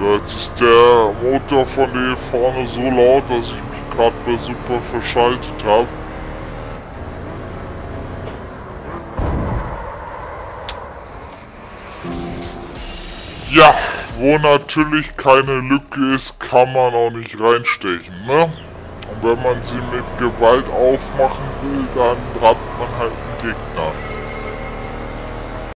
So, jetzt ist der Motor von hier vorne so laut, dass ich mich gerade bei Super verschaltet habe. Ja, wo natürlich keine Lücke ist, kann man auch nicht reinstechen, ne? Und wenn man sie mit Gewalt aufmachen will, dann rammt man halt einen Gegner.